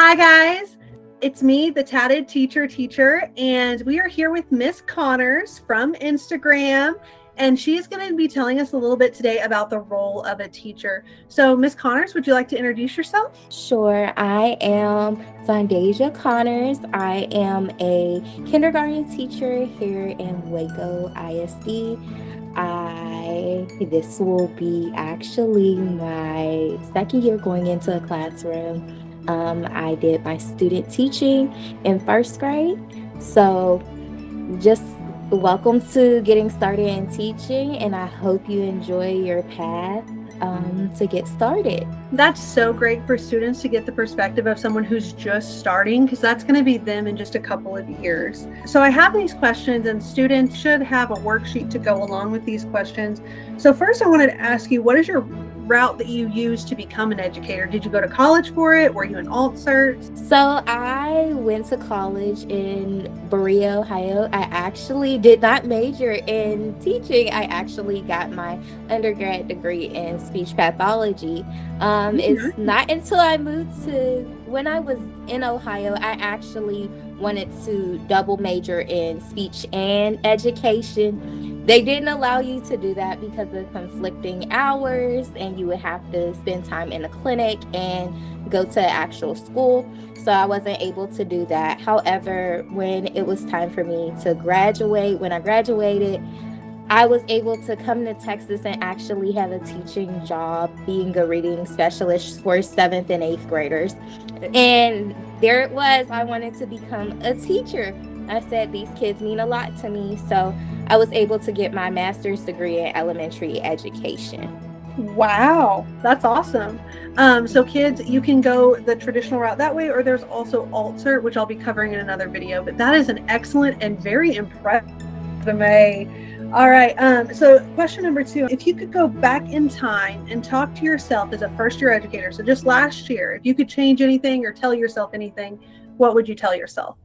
Hi guys, it's me, the Tatted Teacher, and we are here with Ms.Conners from Instagram, and she's going to be telling us a little bit today about the role of a teacher. So Ms.Conners, would you like to introduce yourself? Sure, I am Zondasia Connors. I am a kindergarten teacher here in Waco ISD. This will be actually my second year going into a classroom. I did my student teaching in first grade. So just welcome to getting started in teaching, and I hope you enjoy your path to get started. That's so great for students to get the perspective of someone who's just starting, because that's going to be them in just a couple of years. So I have these questions, and students should have a worksheet to go along with these questions. So first I wanted to ask you, what is your route that you used to become an educator? Did you go to college for it? Were you an alt cert? So I went to college in Berea, Ohio. I actually did not major in teaching. I actually got my undergrad degree in speech pathology. It's not until I moved to when I was in Ohio, I actually wanted to double major in speech and education. They didn't allow you to do that because of conflicting hours, and you would have to spend time in a clinic and go to actual school. So I wasn't able to do that. However, when it was time for me to graduate, when I graduated, I was able to come to Texas and actually have a teaching job, being a reading specialist for 7th and 8th graders. And there it was. I wanted to become a teacher. I said, these kids mean a lot to me. So I was able to get my master's degree in elementary education. Wow, that's awesome. So kids, you can go the traditional route that way, or there's also alt cert, which I'll be covering in another video, but that is an excellent and very impressive resume. All right. So question number 2, if you could go back in time and talk to yourself as a first year educator, so just last year, if you could change anything or tell yourself anything, what would you tell yourself?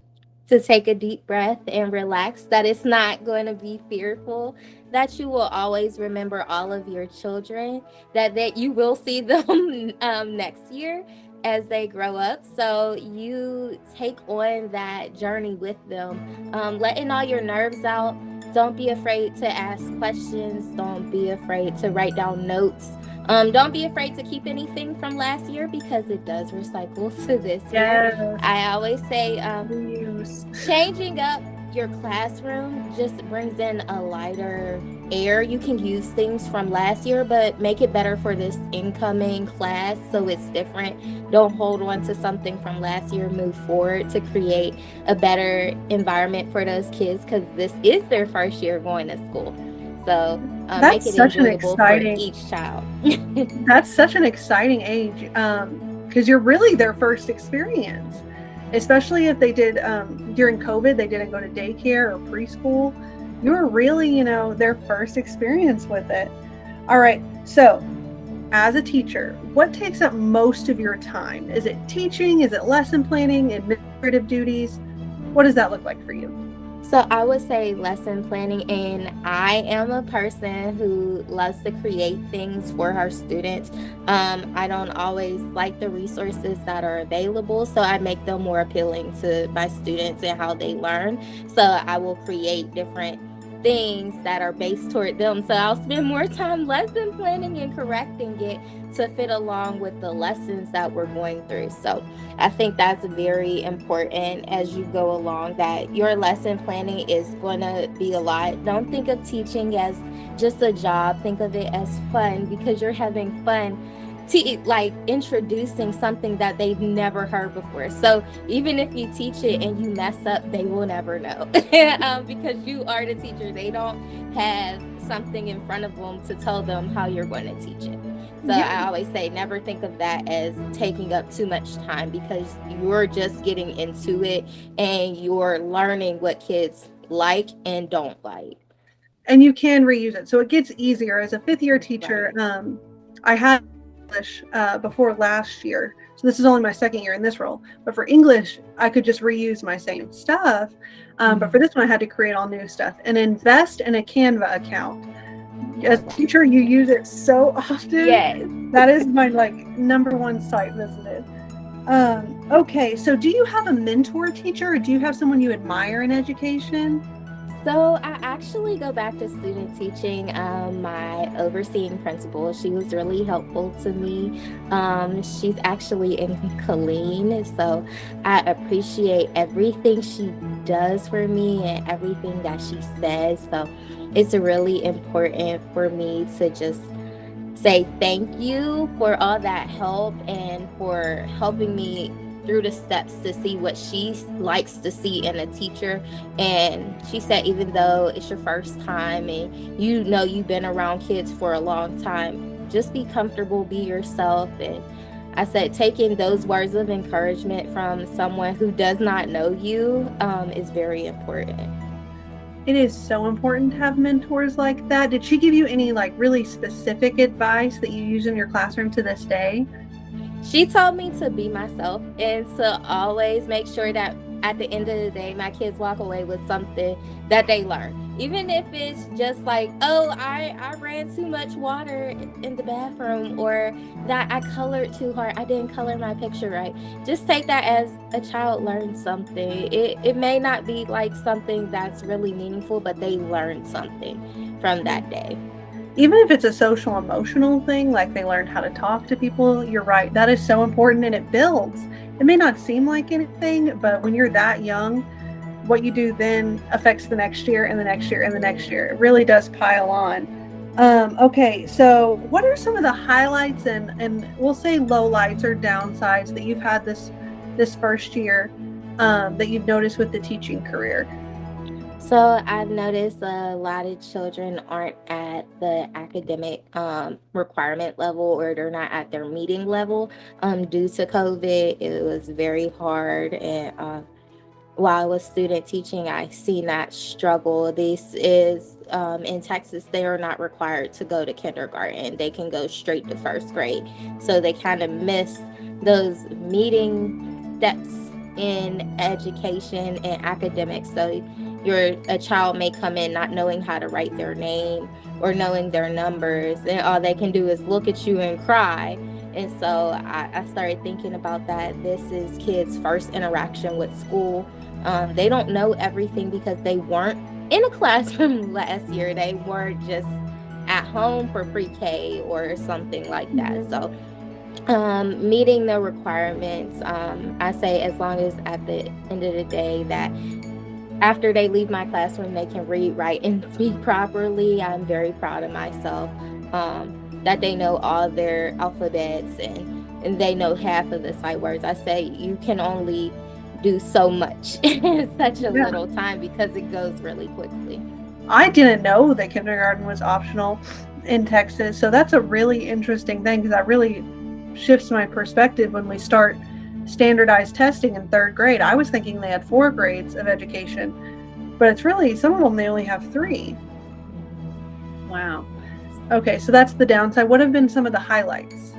To take a deep breath and relax, that it's not going to be fearful, that you will always remember all of your children, that you will see them next year as they grow up. So you take on that journey with them, letting all your nerves out. Don't be afraid to ask questions. Don't be afraid to write down notes. Don't be afraid to keep anything from last year because it does recycle to this year. Yes. I always say changing up your classroom just brings in a lighter air. You can use things from last year, but make it better for this incoming class so it's different. Don't hold on to something from last year. Move forward to create a better environment for those kids because this is their first year going to school. So make it enjoyable for each child. That's such an exciting age, because you're really their first experience, especially if they did during COVID, they didn't go to daycare or preschool. You're really, their first experience with it. All right. So as a teacher, what takes up most of your time? Is it teaching? Is it lesson planning, administrative duties? What does that look like for you? So I would say lesson planning, and I am a person who loves to create things for her students. I don't always like the resources that are available, so I make them more appealing to my students and how they learn. So I will create different things that are based toward them. So I'll spend more time lesson planning and correcting it to fit along with the lessons that we're going through. So I think that's very important as you go along, that your lesson planning is going to be a lot. Don't think of teaching as just a job. Think of it as fun, because you're having fun like introducing something that they've never heard before. So even if you teach it and you mess up, they will never know because you are the teacher. They don't have something in front of them to tell them how you're going to teach it. So I always say never think of that as taking up too much time, because you're just getting into it and you're learning what kids like and don't like. And you can reuse it. So it gets easier. As a 5th year teacher, Right. I had English before last year. So this is only my 2nd year in this role. But for English, I could just reuse my same stuff. But for this one, I had to create all new stuff and invest in a Canva account. As a teacher, you use it so often. Yes. That is my number one site visited. Okay, so do you have a mentor teacher or do you have someone you admire in education? So I actually go back to student teaching. My overseeing principal, she was really helpful to me. She's actually in Colleen, so I appreciate everything she does for me and everything that she says. So it's really important for me to just say thank you for all that help and for helping me through the steps to see what she likes to see in a teacher. And she said, even though it's your first time and you know you've been around kids for a long time, just be comfortable, be yourself. And I said, taking those words of encouragement from someone who does not know you is very important. It is so important to have mentors like that. Did she give you any like really specific advice that you use in your classroom to this day? She told me to be myself and to always make sure that at the end of the day, my kids walk away with something that they learn. Even if it's just like, oh, I ran too much water in the bathroom, or that I colored too hard. I didn't color my picture right. Just take that as a child learned something. It may not be like something that's really meaningful, but they learned something from that day. Even if it's a social emotional thing, like they learned how to talk to people, you're right. That is so important and it builds. It may not seem like anything, but when you're that young, what you do then affects the next year and the next year and the next year. It really does pile on. Okay, so what are some of the highlights and we'll say lowlights or downsides that you've had this first year that you've noticed with the teaching career? So I've noticed a lot of children aren't at the academic requirement level, or they're not at their meeting level due to COVID. It was very hard, and while I was student teaching, I seen that struggle. This is in Texas, they are not required to go to kindergarten. They can go straight to first grade. So they kind of miss those meeting steps in education and academics. So a child may come in not knowing how to write their name or knowing their numbers, and all they can do is look at you and cry. And so I started thinking about that. This is kids' first interaction with school. They don't know everything because they weren't in a classroom last year. They weren't just at home for pre-K or something like that. So meeting the requirements, I say, as long as at the end of the day that after they leave my classroom, they can read, write, and speak properly. I'm very proud of myself that they know all their alphabets and they know half of the sight words. I say you can only do so much in such a Yeah. little time because it goes really quickly. I didn't know that kindergarten was optional in Texas. So that's a really interesting thing because that really shifts my perspective when we start standardized testing in third grade. I was thinking they had 4 grades of education, but it's really some of them they only have 3. Wow. Okay, so that's the downside. What have been some of the highlights?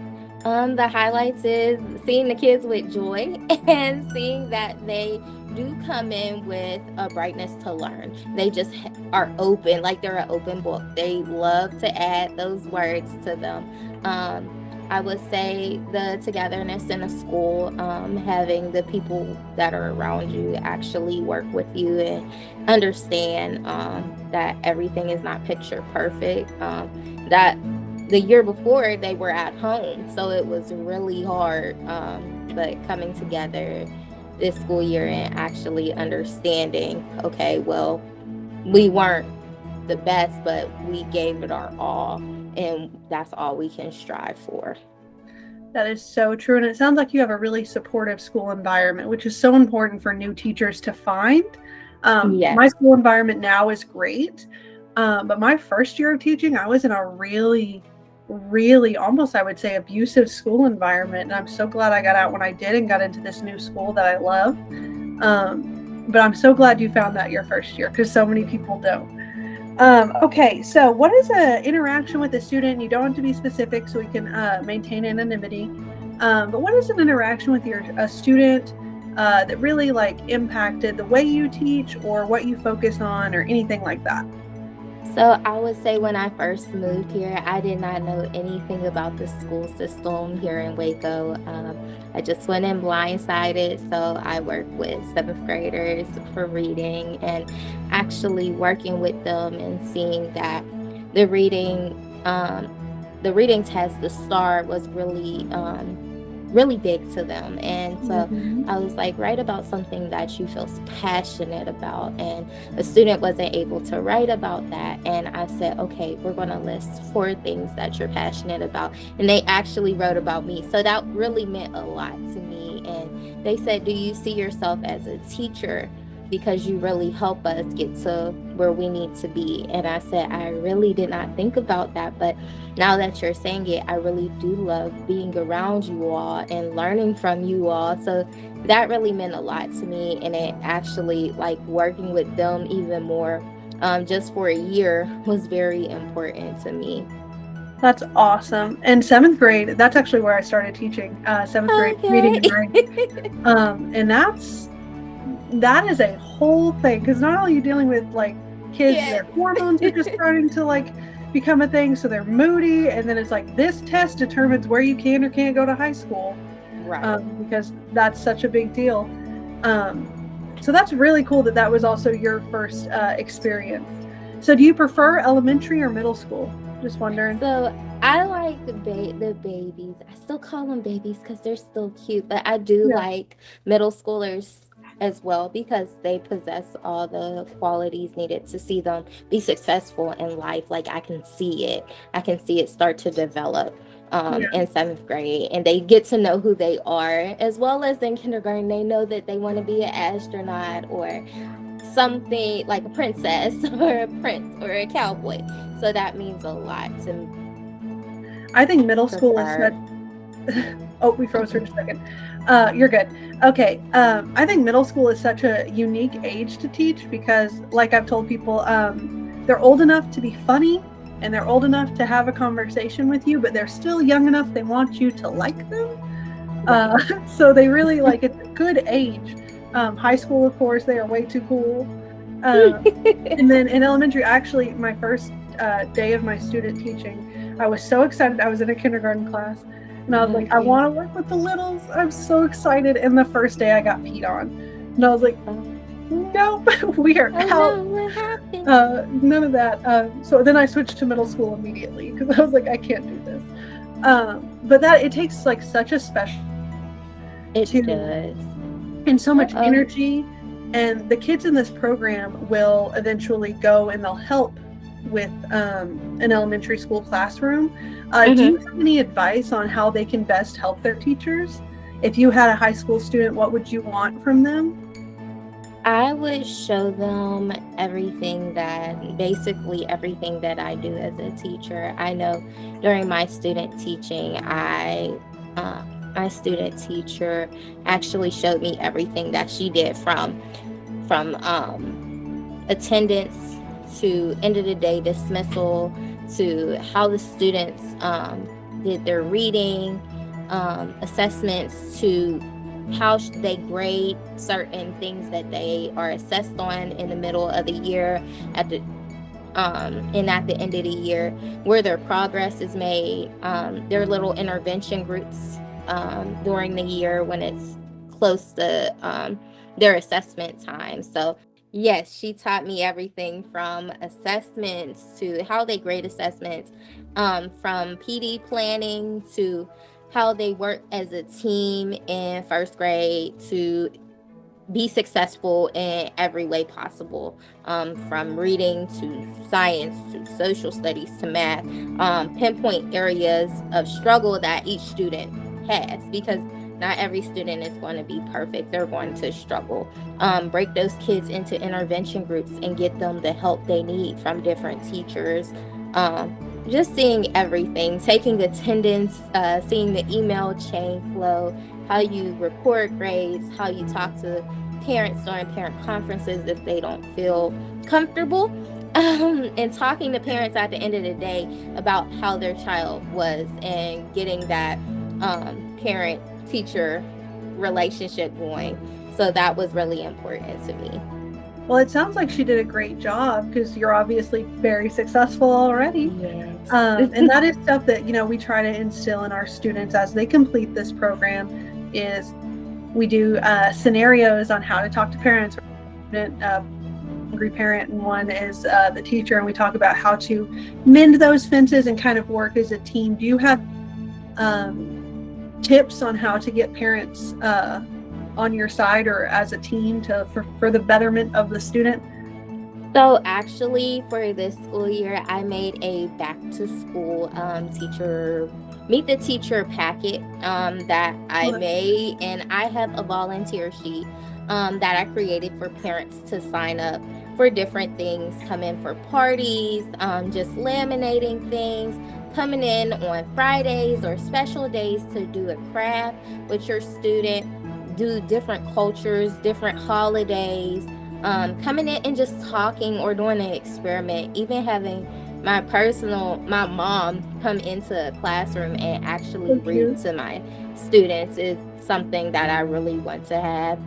The highlights is seeing the kids with joy and seeing that they do come in with a brightness to learn. They just are open, like they're an open book. They love to add those words to them. I would say the togetherness in a school, having the people that are around you actually work with you and understand that everything is not picture perfect. That the year before they were at home, so it was really hard. But coming together this school year and actually understanding, okay, well, we weren't the best, but we gave it our all, and that's all we can strive for. That is so true. And it sounds like you have a really supportive school environment, which is so important for new teachers to find. My Yes. school environment now is great. But my first year of teaching, I was in a really, really almost, I would say, abusive school environment. And I'm so glad I got out when I did and got into this new school that I love. But I'm so glad you found that your first year because so many people don't. Okay, so what is an interaction with a student? You don't have to be specific so we can maintain anonymity. But what is an interaction with a student that really like impacted the way you teach or what you focus on or anything like that? So I would say when I first moved here, I did not know anything about the school system here in Waco. I just went in blindsided. So I work with seventh graders for reading and actually working with them and seeing that the reading, um, the reading test, the STAR, was really big to them. And so Mhm. I was like, write about something that you feel passionate about. And the student wasn't able to write about that. And I said, okay, we're going to list 4 things that you're passionate about. And they actually wrote about me. So that really meant a lot to me. And they said, do you see yourself as a teacher? Because you really help us get to where we need to be. And I said, I really did not think about that. But now that you're saying it, I really do love being around you all and learning from you all. So that really meant a lot to me. And it actually, like, working with them even more, just for a year, was very important to me. That's awesome. And seventh grade, that's actually where I started teaching, seventh grade reading Okay. and writing. And that is a whole thing because not only are you dealing with like kids, Yes. their hormones are just starting to like become a thing, so they're moody, and then it's like this test determines where you can or can't go to high school, Right. because that's such a big deal. Um, so that's really cool that that was also your first experience. So do you prefer elementary or middle school? Just wondering. So I like the babies. I still call them babies because they're still cute, but I do Yeah. like middle schoolers as well because they possess all the qualities needed to see them be successful in life. Like I can see it. I can see it start to develop Yeah. in seventh grade, and they get to know who they are, as well as in kindergarten. They know that they want to be an astronaut or something like a princess or a prince or a cowboy. So that means a lot to I think middle school is such. prefer. Oh, we froze for a second. You're good. Okay. I think middle school is such a unique age to teach because, like I've told people, they're old enough to be funny and they're old enough to have a conversation with you, but they're still young enough they want you to like them. Right. So they really like it's a good age. High school, of course, they are way too cool. And then in elementary, actually, my first day of my student teaching, I was so excited. I was in a kindergarten class, and I was like, I Okay. want to work with the littles. I'm so excited. And the first day, I got peed on, and I was like, Oh, nope, we are oh out. no, what happened? None of that. So then I switched to middle school immediately because I was like, I can't do this. But that it takes like such a special It to does. and so much Uh-oh. energy. And the kids in this program will eventually go and they'll help with an elementary school classroom. Do you Hmm. have any advice on how they can best help their teachers? If you had a high school student, what would you want from them? I would show them basically everything that I do as a teacher. I know during my student teaching, uh, my student teacher actually showed me everything that she did from attendance to end of the day dismissal to how the students did their reading, assessments to how they grade certain things that they are assessed on in the middle of the year at the and at the end of the year where their progress is made, their little intervention groups during the year when it's close to their assessment time. So yes, she taught me everything from assessments to how they grade assessments, from PD planning to how they work as a team in first grade to be successful in every way possible, from reading to science to social studies to math, pinpoint areas of struggle that each student has because not every student is going to be perfect. They're going to struggle. Break those kids into intervention groups and get them the help they need from different teachers. Just seeing everything, taking attendance, seeing the email chain flow, how you report grades, how you talk to parents during parent conferences if they don't feel comfortable, and talking to parents at the end of the day about how their child was and getting that parent teacher relationship going. So that was really important to me. Well, it sounds like she did a great job because you're obviously very successful already. Yes. And that is stuff that, we try to instill in our students as they complete this program is we do scenarios on how to talk to parents. Angry parent, and one is the teacher, and we talk about how to mend those fences and kind of work as a team. Do you have tips on how to get parents on your side or as a team for the betterment of the student? So actually, for this school year, I made a back to school teacher meet the teacher packet that I made, and I have a volunteer sheet that I created for parents to sign up for different things, come in for parties, just laminating things, coming in on Fridays or special days to do a craft with your student, do different cultures, different holidays, coming in and just talking or doing an experiment, even having my mom come into a classroom and actually read to my students is something that I really want to have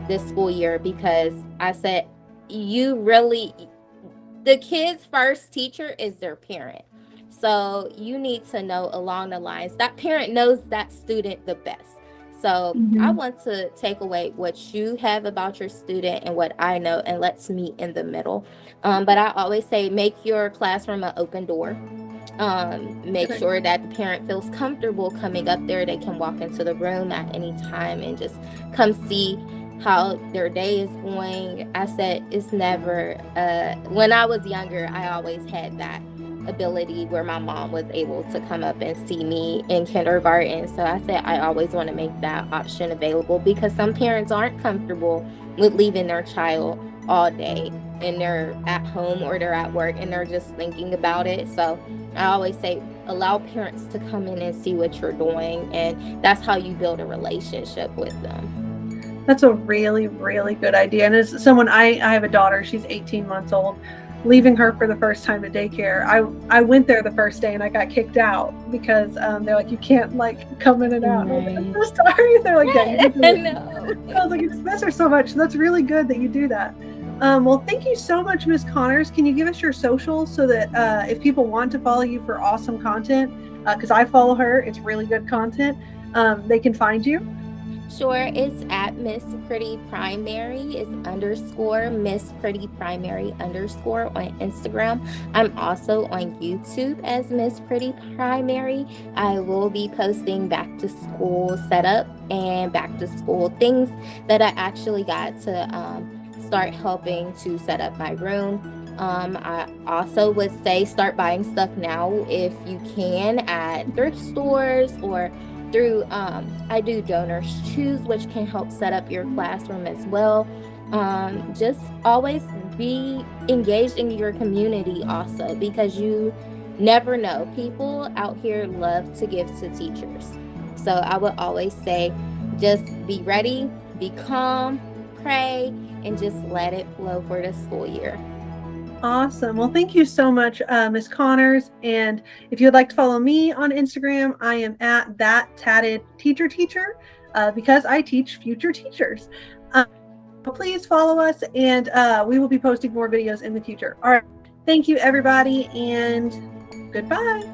this school year, because I said the kid's first teacher is their parent. So you need to know along the lines that parent knows that student the best. So I want to take away what you have about your student and what I know, and let's meet in the middle. But I always say, make your classroom an open door. Make sure that the parent feels comfortable coming up there. They can walk into the room at any time and just come see how their day is going. I said it's never, when I was younger, I always had that ability where my mom was able to come up and see me in kindergarten. So I said I always want to make that option available, because some parents aren't comfortable with leaving their child all day and they're at home or they're at work and they're just thinking about it. So I always say allow parents to come in and see what you're doing, and that's how you build a relationship with them. That's a really, really good idea. And as someone, I have a daughter, she's 18 months old. Leaving her for the first time at daycare, I went there the first day and I got kicked out because they're like, you can't come in and out. Right. I'm so sorry. They're like, yeah, you I know. I was like, it's miss her so much. That's really good that you do that. Well, thank you so much, Ms. Conners. Can you give us your socials so that if people want to follow you for awesome content, because I follow her, it's really good content, they can find you? Sure, it's at Miss Pretty Primary. It's _ Miss Pretty Primary _ on Instagram. I'm also on YouTube as Miss Pretty Primary. I will be posting back to school setup and back to school things that I actually got to start helping to set up my room. I also would say start buying stuff now if you can at thrift stores or through I do Donors Choose, which can help set up your classroom as well. Just always be engaged in your community also, because you never know. People out here love to give to teachers. So I would always say just be ready, be calm, pray, and just let it flow for the school year. Awesome. Well, thank you so much, Ms. Conners. And if you'd like to follow me on Instagram, I am at that tatted teacher, because I teach future teachers. Please follow us, and we will be posting more videos in the future. All right. Thank you, everybody, and goodbye.